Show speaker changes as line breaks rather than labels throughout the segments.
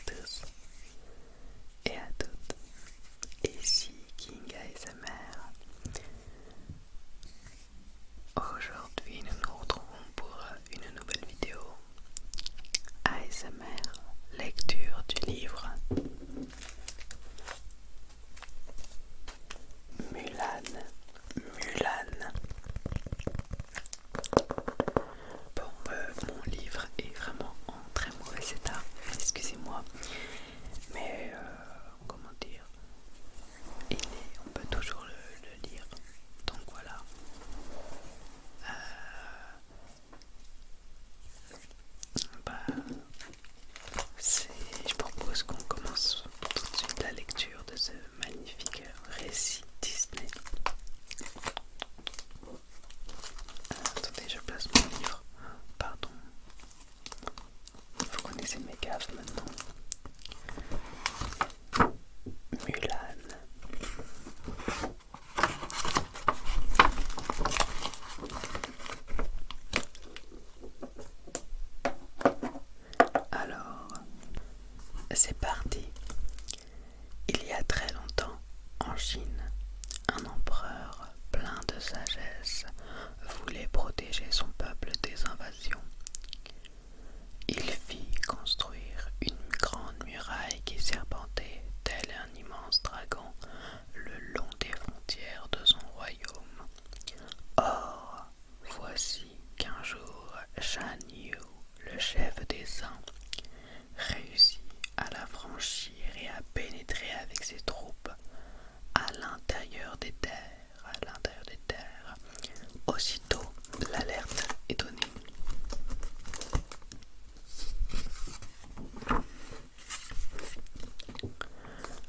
tous et à toutes, ici King ASMR. Aujourd'hui nous nous retrouvons pour une nouvelle vidéo ASMR, lecture du livre Mulan. Bon, mon livre est vraiment en très mauvais état, excusez-moi, mais comment dire, on peut toujours le lire, donc voilà. Bah, je propose qu'on commence tout de suite la lecture de ce magnifique récit Disney. Attendez, je place mon livre. Pardon. Vous connaissez mes gaffes maintenant. Mulan. Alors, c'est parti. Il y a très longtemps, en Chine, un empereur plein de sagesse voulait protéger son peuple des invasions. Il fit construire une grande muraille qui serpentait tel un immense dragon le long des frontières de son royaume. Or, voici qu'un jour, Shan Yu, le chef des Saints, réussit à la franchir et à pénétrer avec ses troupes à l'intérieur des terres. Aussitôt, l'alerte est donnée.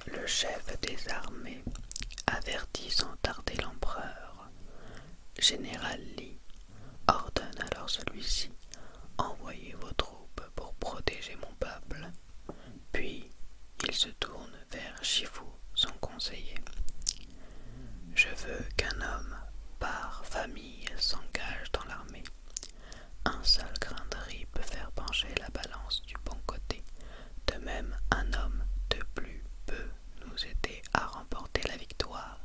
Le chef des armées avertit sans tarder l'empereur. Général Li ordonne alors celui-ci: envoyez vos troupes pour protéger mon peuple. Puis il se tourne vers Shifu, son conseiller. Je veux qu'un homme par famille s'engage dans l'armée. Un seul grain de riz peut faire pencher la balance du bon côté. De même, un homme de plus peut nous aider à remporter la victoire,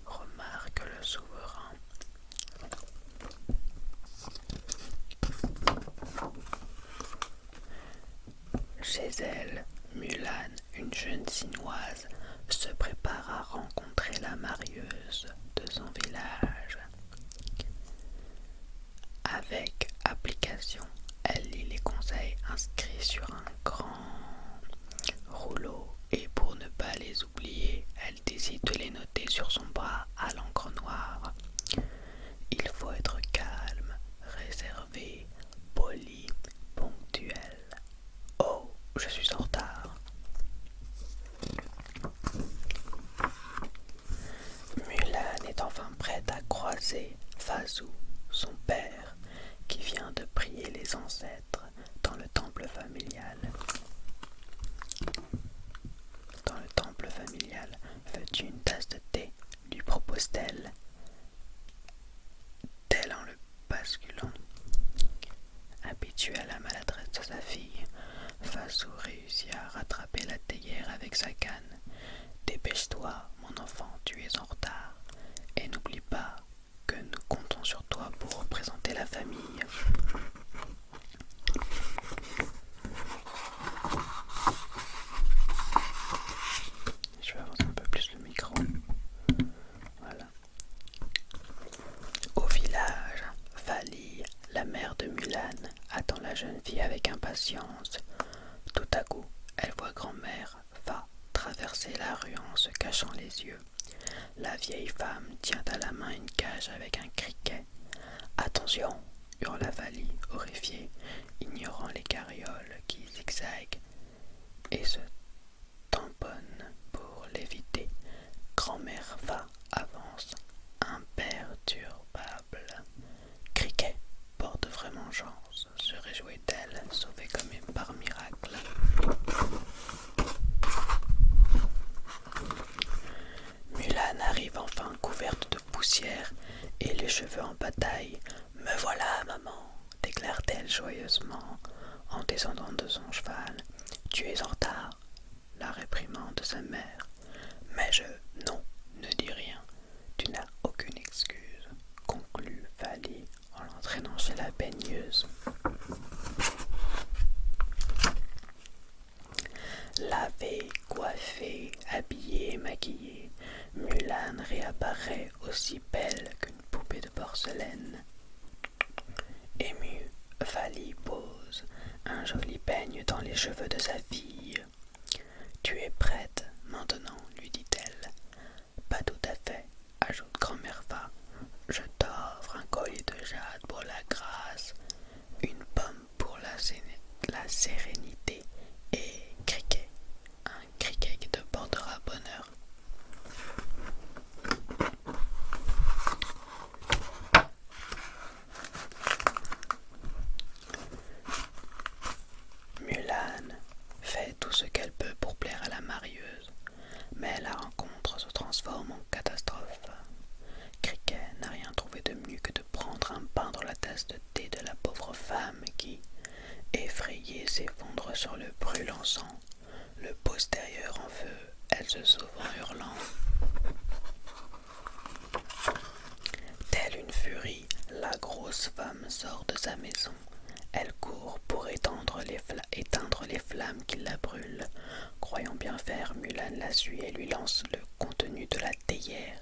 remarque le souverain. Chez elle, Mulan, une jeune Chinoise, se prépare à rencontrer la marieuse de son village. Avec application, elle lit les conseils inscrits sur un grand rouleau et pour ne pas les oublier, elle décide de les noter sur son bras à l'encre noire. Il faut être calme, réservé, poli, ponctuel. Oh, je suis en retard. Mulan est enfin prête à croiser Fazou, son père, qui vient de prier les ancêtres dans le temple familial. Dans le temple familial, veux-tu une tasse de thé, lui propose-t-elle, tel en le basculant. Habitué à la maladresse de sa fille, Fazou réussit à rattraper la théière avec sa canne. Dépêche-toi, mon enfant, tu es en retard. Et n'oublie pas que nous comptons sur toi pour représenter la famille. Je vais avancer un peu plus le micro. Voilà. Au village, Fali, la mère de Mulan, attend la jeune fille avec impatience. Tout à coup, elle voit grand-mère Fa traverser la rue en se cachant les yeux. La vieille femme tient à la main une cage avec un criquet. « Attention !» hurla Fali, horrifiée, ignorant les carrioles qui zigzaguent et se tamponnent pour l'éviter. Grand-mère Fa avance, imperturbable. « Criquet porte vraiment chance !» se réjouit-elle, sauvée comme par miracle. Mulan arrive enfin couverte de poussière et les cheveux en bataille. « Me voilà, maman !» déclare-t-elle joyeusement en descendant de son cheval. « Tu Tu es en retard, la réprimande de sa mère. Mais non, ne dis rien. Tu n'as aucune excuse, conclut Fally en l'entraînant chez la baigneuse. Lavée, coiffée, habillée, maquillée, Mulan réapparaît aussi belle qu'une poupée de porcelaine. Émue, Fally pose un joli peigne dans les cheveux de sa fille. Tu es prête maintenant, lui dit-elle. Pas tout à fait, ajoute grand-mère Fa. Je t'offre un collier de jade pour la grâce, une pomme pour la sérénité et criquet, un criquet qui te portera bonheur. Mulan fait tout ce qu'elle peut pour plaire à la marieuse, mais la rencontre se transforme en catastrophe. Criquet n'a rien trouvé de mieux que de prendre un pain dans la tasse de thé de la pauvre femme qui, effrayée, s'effondre sur le brûlant sang, le postérieur en feu. Elle se sauve en hurlant. Telle une furie, la grosse femme sort de sa maison. Elle court pour éteindre les flammes qui la brûlent. Croyant bien faire, Mulan la suit et lui lance le contenu de la théière.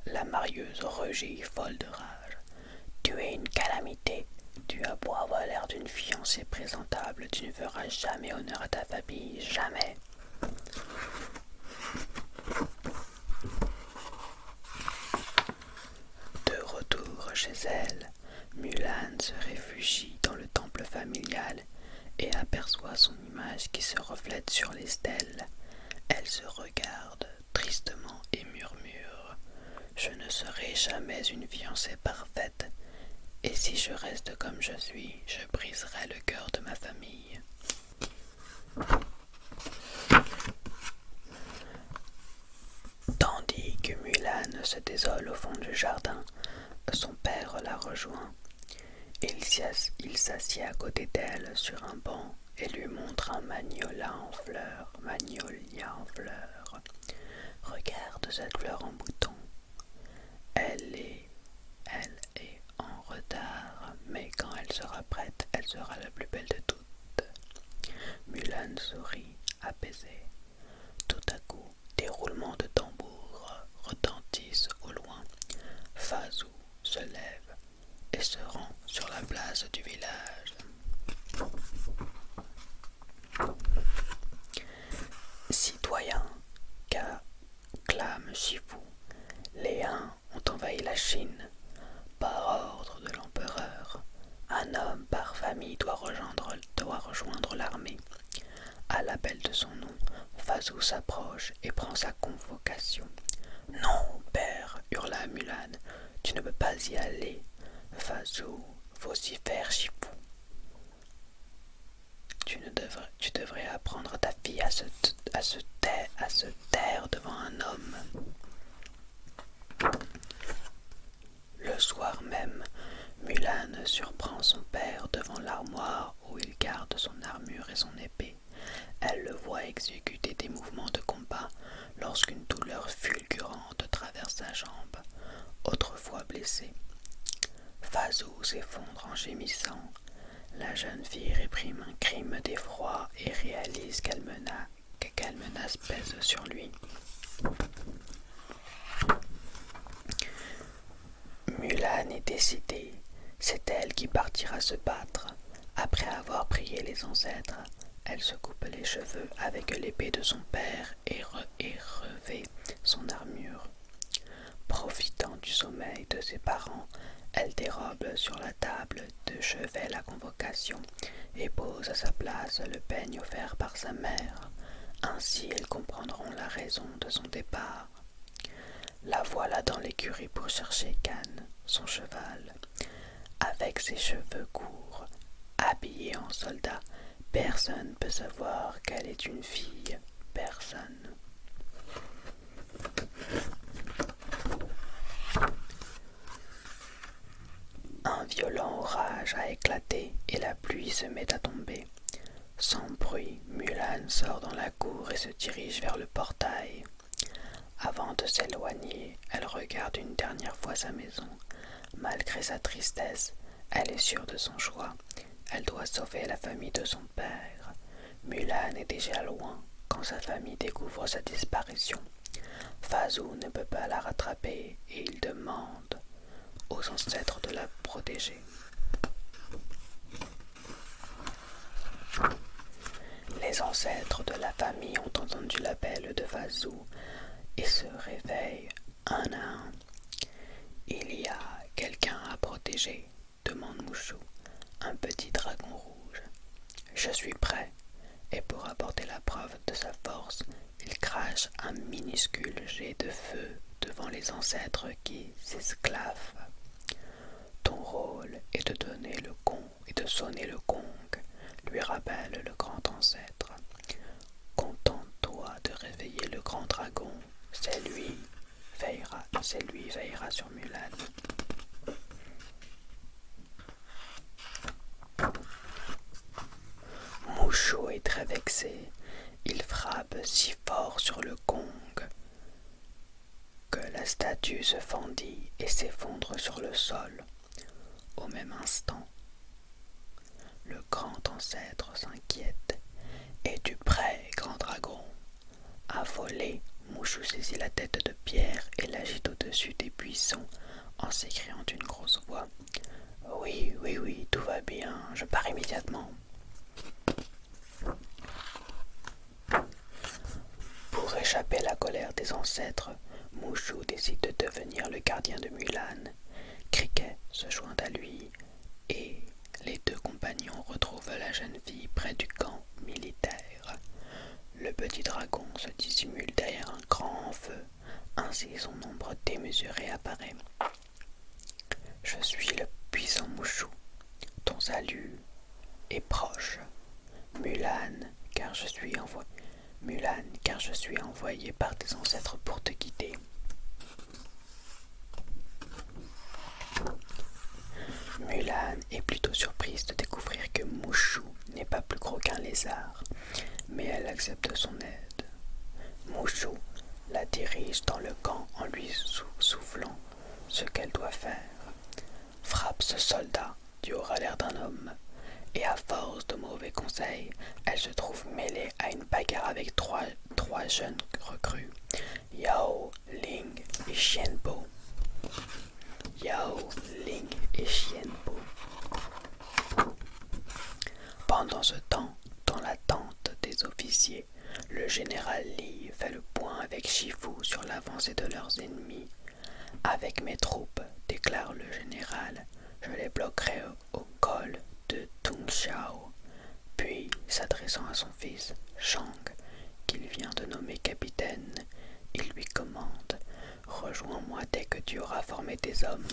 La marieuse rugit, folle de rage. Tu es une calamité. Tu as beau avoir l'air d'une fiancée présentable, tu ne feras jamais honneur à ta famille, jamais. De retour chez elle, Mulan se réfugie dans le temple familial et aperçoit son image qui se reflète sur les stèles. Elle se regarde tristement et murmure « Je ne serai jamais une fiancée parfaite, et si je reste comme je suis, je briserai le cœur de ma famille. » Tandis que Mulan se désole au fond du jardin, son père la rejoint. Il s'assied à côté d'elle sur un banc et lui montre un magnolia en fleurs. Regarde cette fleur en bouton. Elle est en retard, mais quand elle sera prête, elle sera la plus belle de toutes. Mulan sourit, apaisée. Tout à coup, des roulements de tambour retentissent au loin. Fazou se lève et se rend sur la place du village. Citoyens, clame Shifu, les Huns ont envahi la Chine. Par ordre de l'empereur, un homme par famille doit rejoindre l'armée. À l'appel de son nom, Fazou s'approche et prend sa convocation. « Non, père, hurla Mulan, tu ne peux pas y aller. Fazou, vocifère Shifu. Tu devrais apprendre à ta fille à se taire devant un homme. » Le soir même, Mulan surprend son père devant l'armoire où il garde son armure et son épée. Elle le voit exécuter des mouvements de combat lorsqu'une douleur fulgurante traverse sa jambe, autrefois blessée. Fazou s'effondre en gémissant. La jeune fille réprime un crime d'effroi et réalise quelle menace pèse sur lui. Mulan est décidée. C'est elle qui partira se battre. Après avoir prié les ancêtres, elle se coupe les cheveux avec l'épée de son père et revêt son armure. Profitant du sommeil de ses parents, elle dérobe sur la table de chevet la convocation et pose à sa place le peigne offert par sa mère. Ainsi, ils comprendront la raison de son départ. La voilà dans l'écurie pour chercher Khan, son cheval. Avec ses cheveux courts, habillée en soldat, personne ne peut savoir qu'elle est une fille. Personne. Un violent orage a éclaté et la pluie se met à tomber. Sans bruit, Mulan sort dans la cour et se dirige vers le portail. Avant de s'éloigner, elle regarde une dernière fois sa maison. Malgré sa tristesse, elle est sûre de son choix. Elle doit sauver la famille de son père. Mulan est déjà loin quand sa famille découvre sa disparition. Fazou ne peut pas la rattraper et il demande aux ancêtres de la protéger. Les ancêtres de la famille ont entendu l'appel de Fazou et se réveillent un à un. Il y a quelqu'un à protéger, demande Mouchou, un petit dragon rouge. Je suis prêt, et pour apporter la preuve de sa force, il crache un minuscule jet de feu devant les ancêtres qui s'esclavent. Ton rôle est de donner le gong et de sonner le gong, lui rappelle le grand ancêtre. Contente-toi de réveiller le grand dragon, c'est lui veillera sur Mulan. Mouchou est très vexé. Il frappe si fort sur le gong que la statue se fendit et s'effondre sur le sol. Au même instant, le grand ancêtre s'inquiète. Es-tu prêt, grand dragon? Affolé, Mouchou saisit la tête de pierre et l'agite au-dessus des buissons en s'écriant d'une grosse voix. Oui, oui, oui, tout va bien, je pars immédiatement. Pour échapper à la colère des ancêtres, Mouchou décide de devenir le gardien de Mulan. Cricket se joint à lui et les deux compagnons retrouvent la jeune fille près du camp militaire. Le petit dragon se dissimule derrière un grand feu, ainsi son nombre démesuré apparaît. Je suis le puissant Mouchou, ton salut est proche. Mulan, car je suis envoyé par tes ancêtres pour te guider. Mulan est plutôt surprise de découvrir que Mouchou n'est pas plus gros qu'un lézard, mais elle accepte son aide. Mouchou la dirige dans le camp en lui soufflant ce qu'elle doit faire. Frappe ce soldat qui aura l'air d'un homme, et à force de mauvais conseils, elle se trouve mêlée à une bagarre avec trois jeunes recrues, Yao, Ling et Xianbo. Yao, Ling et Xianbo. Pendant ce temps, dans la tente des officiers, le général Li fait le point avec Shifu sur l'avancée de leurs ennemis. Avec mes troupes, déclare le général, je les bloquerai au col de Tungshao. Puis, s'adressant à son fils, Shang, qu'il vient de nommer capitaine, il lui commande « Rejoins-moi dès que tu auras formé tes hommes. »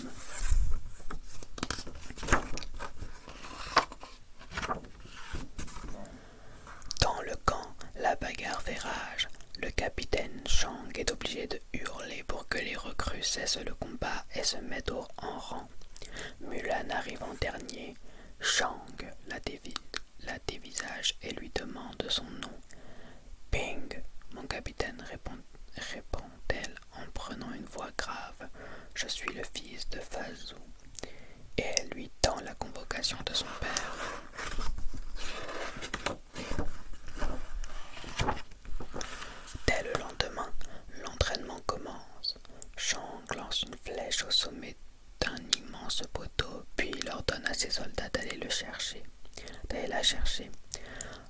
Dans le camp, la bagarre fait rage. Le capitaine Shang est obligé de hurler pour que les recrues cessent le combat et se mettent en rang. Mulan arrive en dernier. Shang la dévisage et lui demande son nom. Ping, mon capitaine, répond-elle en prenant une voix grave. Je suis le fils de Fazou. Et elle lui tend la convocation de son père. Dès le lendemain, l'entraînement commence. Shang lance une flèche au sommet d'un immense poteau, puis il ordonne à ses soldats d'aller la chercher.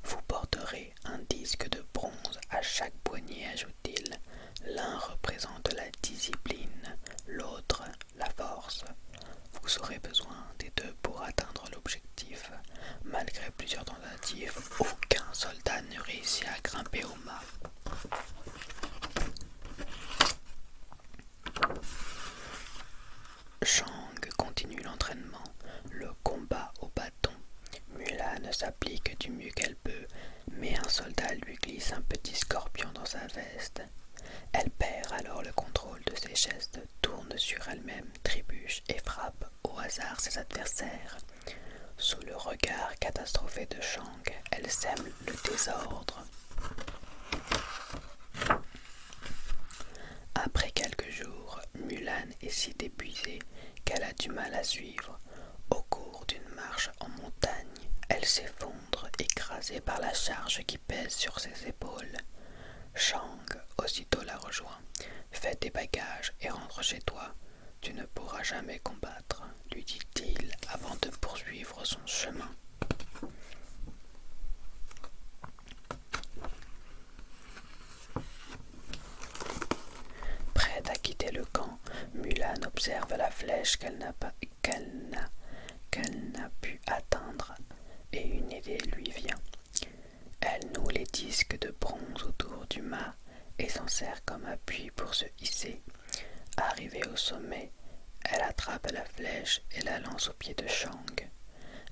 Vous porterez un disque de bronze à chaque poignet, ajoute-t-il. L'un représente la discipline, l'autre la force. Vous aurez besoin des deux pour atteindre l'objectif. Malgré plusieurs tentatives, aucun soldat ne réussit à grimper au mât. Shang continue l'entraînement, le combat au bâton. Mulan s'applique du mieux qu'elle peut, mais un soldat lui glisse un petit scorpion dans sa veste. Elle perd alors le contrôle de ses gestes, tourne sur elle-même, trébuche et frappe au hasard ses adversaires. Sous le regard catastrophé de Shang, elle sème le désordre. Après quelques jours, Mulan est si épuisée qu'elle a du mal à suivre. Au cours d'une marche en montagne, elle s'effondre, écrasée par la charge qui pèse sur ses épaules. Shang aussitôt la rejoint. Fais tes bagages et rentre chez toi. Tu ne pourras jamais combattre, lui dit-il avant de poursuivre son chemin. Prête à quitter le camp, Mulan observe la flèche qu'elle n'a pu atteindre et une idée lui vient. Elle noue les disques de bronze autour du mât et s'en sert comme appui pour se hisser. Arrivée au sommet, elle attrape la flèche et la lance aux pieds de Shang.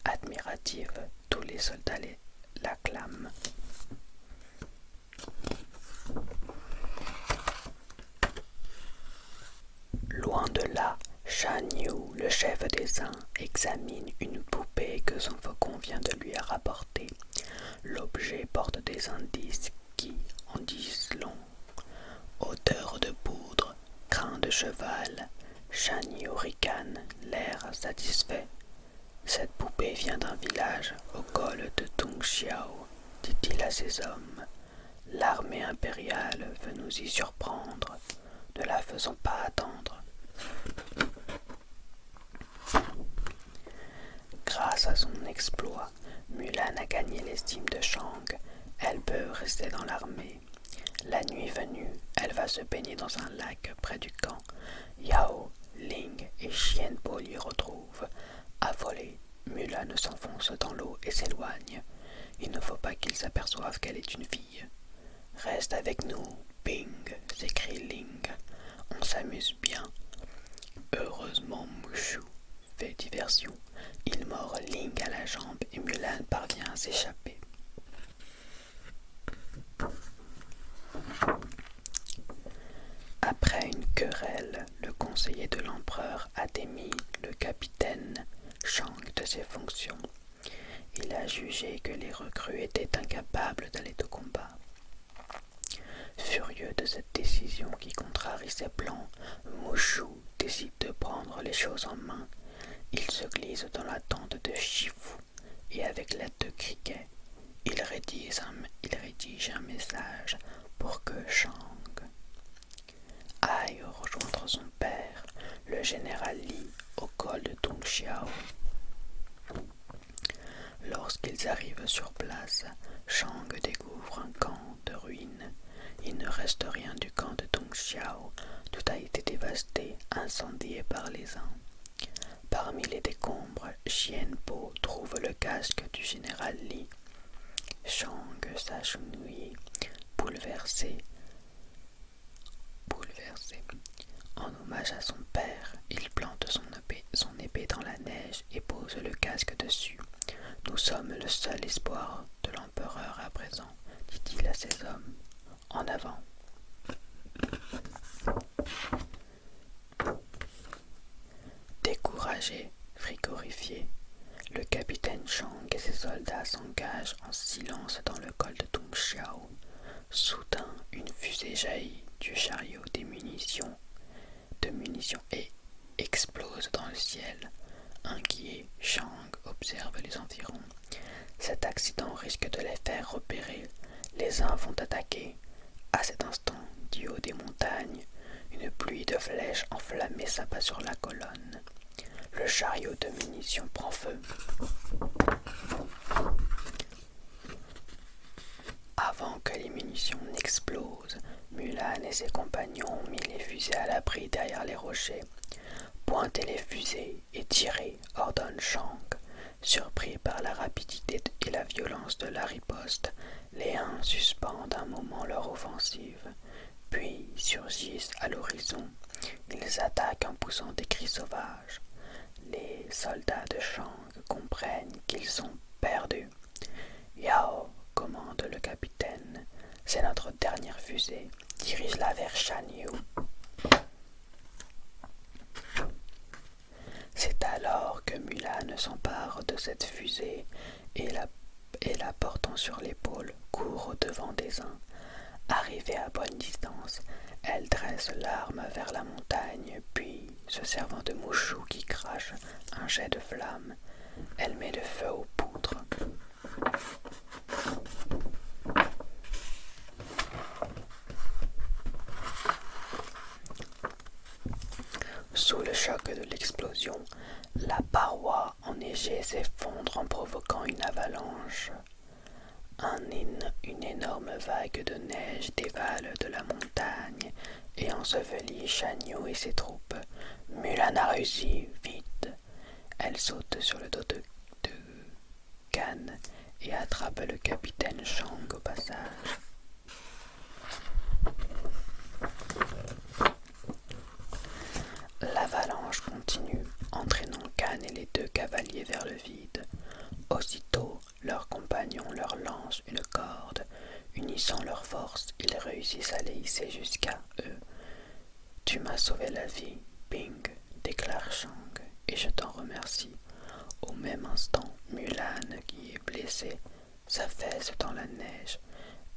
Admirative, tous les soldats l'acclament. Loin de là, Shan Yu, le chef des Huns, examine une poupée que son faucon vient de lui rapporter. L'objet porte des indices qui en disent long. Odeur de poudre, crin de cheval, Shan Yu ricane, l'air satisfait. Cette poupée vient d'un village au col de Tung Xiao, dit-il à ses hommes. L'armée impériale veut nous y surprendre, ne la faisons pas attendre. Grâce à son exploit, Mulan a gagné l'estime de Shang. Elle peut rester dans l'armée. La nuit venue, elle va se baigner dans un lac près du camp. Yao, Ling et Xianbo l'y retrouvent. Affolée, Mulan s'enfonce dans l'eau et s'éloigne. Il ne faut pas qu'ils s'aperçoivent qu'elle est une fille. Reste avec nous, Bing, s'écrie Ling. On s'amuse bien. Heureusement, Mushu fait diversion. Il mord Ling à la jambe et Mulan parvient à s'échapper. Après une querelle, le conseiller de l'empereur a démis le capitaine Shang de ses fonctions. Il a jugé que les recrues étaient incapables d'aller au combat. Furieux de cette décision qui contrarie ses plans, Mushu décide de prendre les choses en main. Il se glisse dans la tente de Shifu et avec l'aide de Cricket, il rédige un message pour que Shang aille rejoindre son père, le général Li, au col de Tung Xiao. Lorsqu'ils arrivent sur place, Shang découvre un camp de ruines. Il ne reste rien du camp de Tung Xiao, tout a été dévasté, incendié par les Huns. Parmi les décombres, Xianbo trouve le casque du général Li. Shang s'agenouille, bouleversé. En hommage à son père, il plante son épée dans la neige et pose le casque dessus. Nous sommes le seul espoir de l'empereur à présent, dit-il à ses hommes. En avant. Découragé, frigorifié, le capitaine Shang et ses soldats s'engagent en silence dans le col de Tung Xiao. Soudain, une fusée jaillit du chariot de munitions et explose dans le ciel. Inquiet, Shang observe les environs. Cet accident risque de les faire repérer. Les uns vont attaquer. À cet instant, du haut des montagnes, une pluie de flèches enflammées s'abat sur la colonne. Le chariot de munitions prend feu. Avant que les munitions n'explosent, Mulan et ses compagnons ont mis les fusées à l'abri derrière les rochers. Pointez les fusées et tirez, ordonne Shang. Surpris par la rapidité et la violence de la riposte, les Huns suspendent un moment leur offensive, puis surgissent à l'horizon. Ils attaquent en poussant des cris sauvages. Les soldats de Shang comprennent qu'ils sont perdus. Yao, commande le capitaine, c'est notre dernière fusée. Dirige-la vers Shan Yu. C'est alors que Mulan s'empare de cette fusée et la portant sur l'épaule, court au-devant des uns. Arrivée à bonne distance, elle dresse l'arme vers la montagne, puis, se servant de Mouchou qui crache un jet de flamme, elle met le feu aux poutres. Sous le choc de l'explosion, la paroi enneigée s'effondre en provoquant une avalanche. Une énorme vague de neige dévale de la montagne et ensevelit Shan-Yu et ses troupes. Mulan a réussi, vite. Elle saute sur le dos de Kan et attrape le capitaine Shang au passage. L'avalanche continue, entraînant Kan et les deux cavaliers vers le vide. Aussitôt, leurs compagnons leur lancent une corde. Unissant leurs forces, ils réussissent à les hisser jusqu'à eux. « Tu m'as sauvé la vie, Ping, déclare Shang, et je t'en remercie. » Au même instant, Mulan, qui est blessée, s'affaisse dans la neige.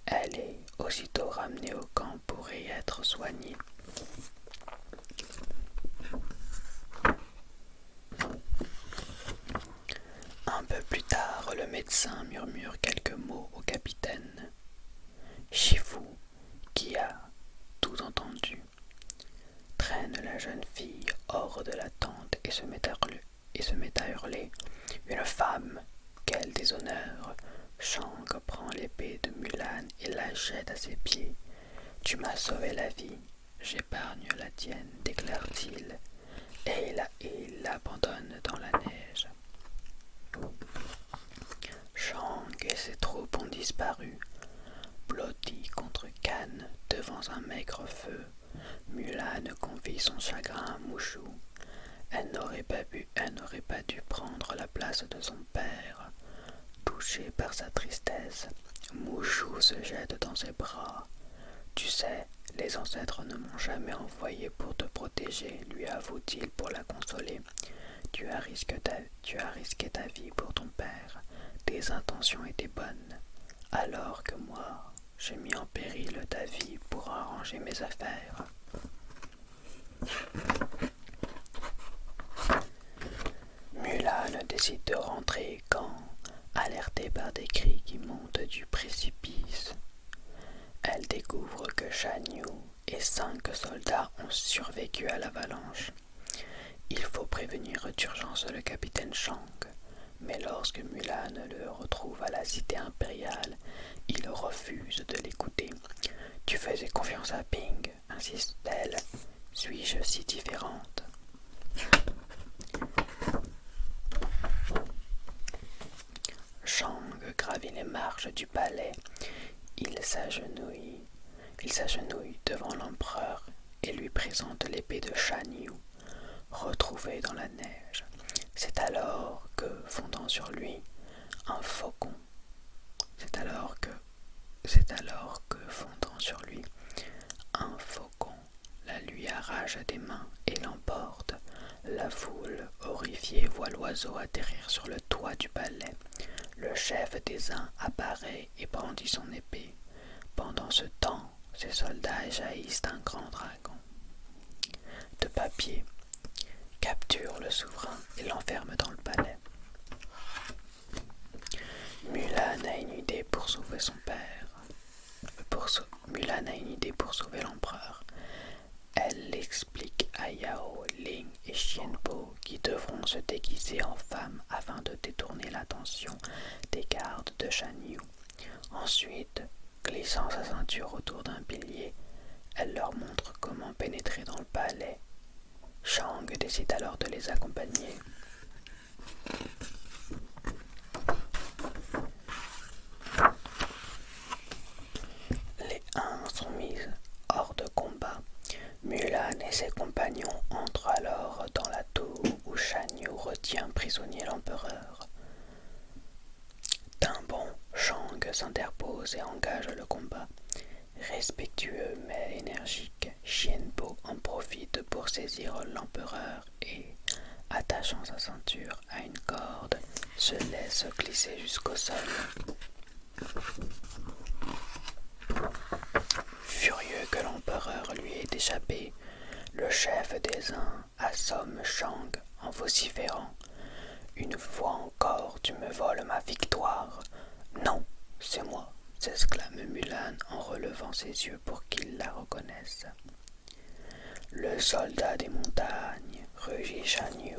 Elle est aussitôt ramenée au camp pour y être soignée. Un peu plus tard, le médecin murmure quelques mots au capitaine. Shifu, qui a tout entendu, traîne la jeune fille hors de la tente et se met à hurler. « Une femme, quel déshonneur !» Shang prend l'épée de Mulan et la jette à ses pieds. « Tu m'as sauvé la vie, j'épargne la tienne, déclare-t-il, et il l'abandonne dans la neige. Shang et ses troupes ont disparu. Blottie contre Kan devant un maigre feu, Mulan confie son chagrin à Mushu. Elle n'aurait pas dû prendre la place de son père. Touché par sa tristesse, Mushu se jette dans ses bras. « Tu sais, les ancêtres ne m'ont jamais envoyé pour te protéger, lui avoue-t-il pour la consoler. Tu as risqué ta vie pour ton père. Tes intentions étaient bonnes, alors que moi, j'ai mis en péril ta vie pour arranger mes affaires. » Mulan décide de rentrer quand, alertée par des cris qui montent du précipice, elle découvre que Shan-Yu et 5 soldats ont survécu à l'avalanche. Il faut prévenir d'urgence le capitaine Shang, mais lorsque Mulan le retrouve à la cité impériale, il refuse de l'écouter. « Tu faisais confiance à Ping, insiste-t-elle. Suis-je si différente ?» Shang gravit les marches du palais. Il s'agenouille devant l'empereur et lui présente l'épée de Shan-Yu, retrouvée dans la neige. C'est alors que, fondant sur lui, un faucon. La lui arrache des mains et l'emporte. La foule, horrifiée, voit l'oiseau atterrir sur le toit du palais. Le chef des uns apparaît et brandit son épée. Pendant ce temps, ses soldats jaillissent un grand dragon de papier, capture le souverain et l'enferme dans le palais. Mulan a une idée pour sauver son père. Mulan a une idée pour sauver l'empereur. Elle l'explique à Yao, Ling et Xianbo qui devront se déguiser en femmes afin de détourner l'attention des gardes de Shan-Yu. Ensuite, glissant sa ceinture autour d'un pilier, elle leur montre comment pénétrer dans le palais. Shang décide alors de les accompagner. Les uns sont mis hors de combat. Mulan et ses compagnons entrent alors dans la tour où Shan-Yu retient prisonnier l'empereur. D'un bond, Shang s'interpose et engage le combat. Respectueux mais énergique, Xianbo en profite pour saisir l'empereur et, attachant sa ceinture à une corde, se laisse glisser jusqu'au sol. Furieux que l'empereur lui ait échappé, le chef des uns assomme Shang en vociférant. Une fois encore, tu me voles ma victoire. Non, c'est moi, s'exclame Mulan en relevant ses yeux pour qu'il la reconnaisse. Le soldat des montagnes, rugit Shan Yu.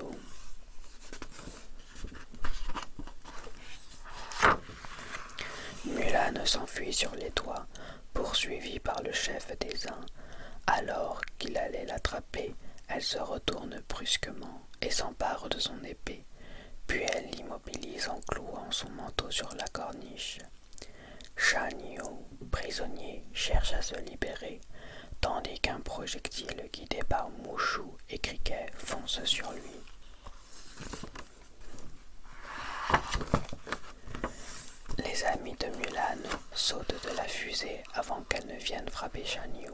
Mulan s'enfuit sur les toits, poursuivie par le chef des uns. Alors qu'il allait l'attraper, elle se retourne brusquement et s'empare de son épée. Puis elle l'immobilise en clouant son manteau sur la corniche. Shan Yu, prisonnier, cherche à se libérer, tandis qu'un projectile guidé par Mushu et Cricket fonce sur lui. Les amis de Mulan sautent de la fusée avant qu'elle ne vienne frapper Shan Yu.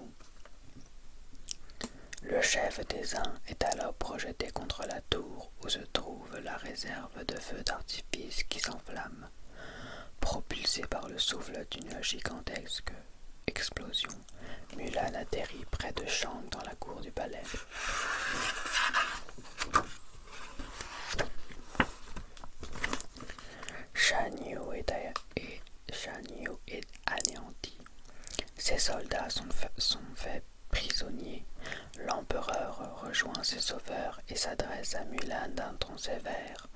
Le chef des uns est alors projeté contre la tour où se trouve la réserve de feux d'artifice qui s'enflamme. Propulsé par le souffle d'une gigantesque explosion, Mulan atterrit près de Shang dans la cour du palais. Shan Yu est anéanti. Ses soldats sont faits prisonniers. L'empereur rejoint ses sauveurs et s'adresse à Mulan d'un ton sévère.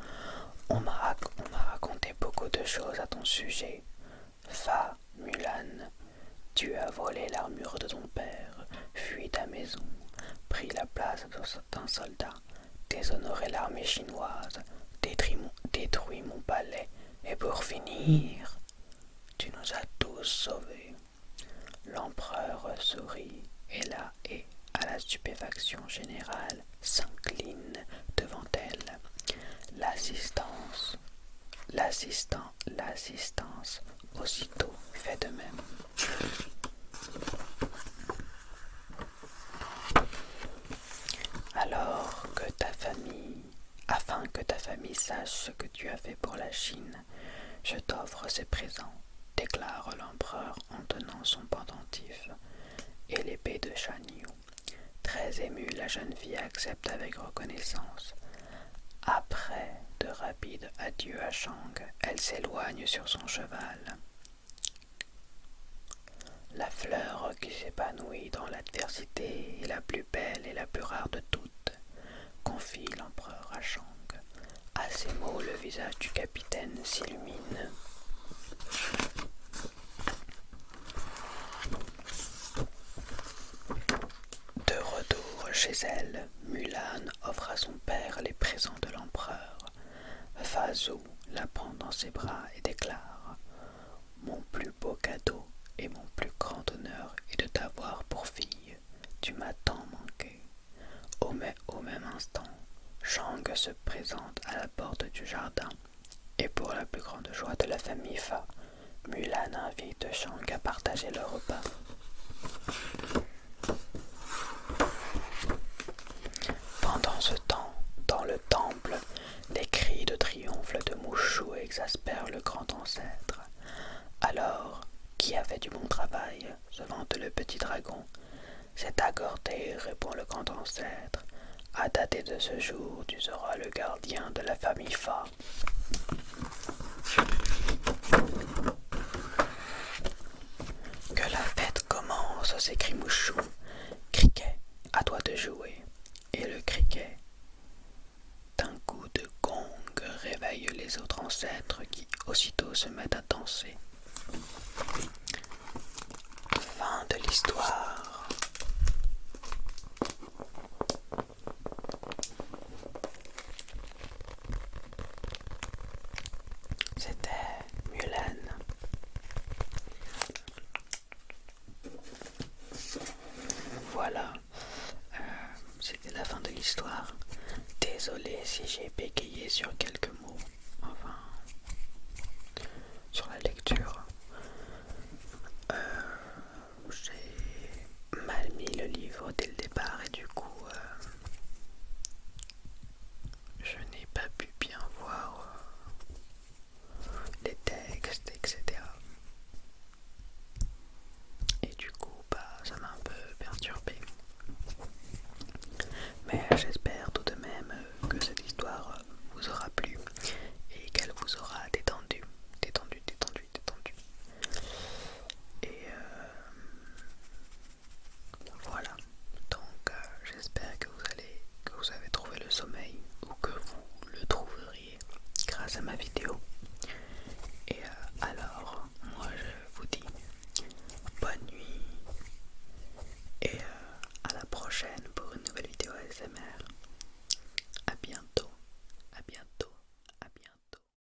On m'a raconté beaucoup de choses à ton sujet. Va, Mulan, tu as volé l'armure de ton père, fui ta maison, pris la place d'un soldat, déshonoré l'armée chinoise, détruit mon palais, et pour finir, tu nous as tous sauvés. L'empereur sourit et à la stupéfaction générale, s'incline devant elle. L'assistance, aussitôt fait de même. Afin que ta famille sache ce que tu as fait pour la Chine, je t'offre ces présents, déclare l'empereur en tenant son pendentif et l'épée de Shan Yu. Très émue, la jeune fille accepte avec reconnaissance. Après de rapides adieux à Shang, elle s'éloigne sur son cheval. La fleur qui s'épanouit dans l'adversité est la plus belle et la plus rare de toutes, confie l'empereur à Shang. À ces mots, le visage du capitaine s'illumine. De retour chez elle, Mulan offre à son père les présents de l'empereur. Fa Zhou la prend dans ses bras et déclare « Mon plus beau cadeau et mon plus grand honneur est de t'avoir pour fille. Tu m'as tant manqué. » Au même instant, Shang se présente à la porte du jardin et pour la plus grande joie de la famille Fa, Mulan invite Shang à partager le repas. Pendant ce temps, dans le temple, les cris de triomphe de Mushu exaspèrent le grand ancêtre. Alors, qui a fait du bon travail, se vante le petit dragon. C'est accordé, répond le grand ancêtre. À dater de ce jour, tu seras le gardien de la famille Fa. Que la fête commence, s'écrie Mushu. Cricket, à toi de jouer. Et le cricket, d'un coup de gong, réveille les autres ancêtres qui aussitôt se mettent à danser. Fin de l'histoire. C'était Mulan. Voilà, c'était la fin de l'histoire. Désolé si j'ai bégayé sur quelques mots, enfin, sur la lecture. J'ai mal mis le livre dès le départ et du coup, je n'ai pas pu bien voir j'espère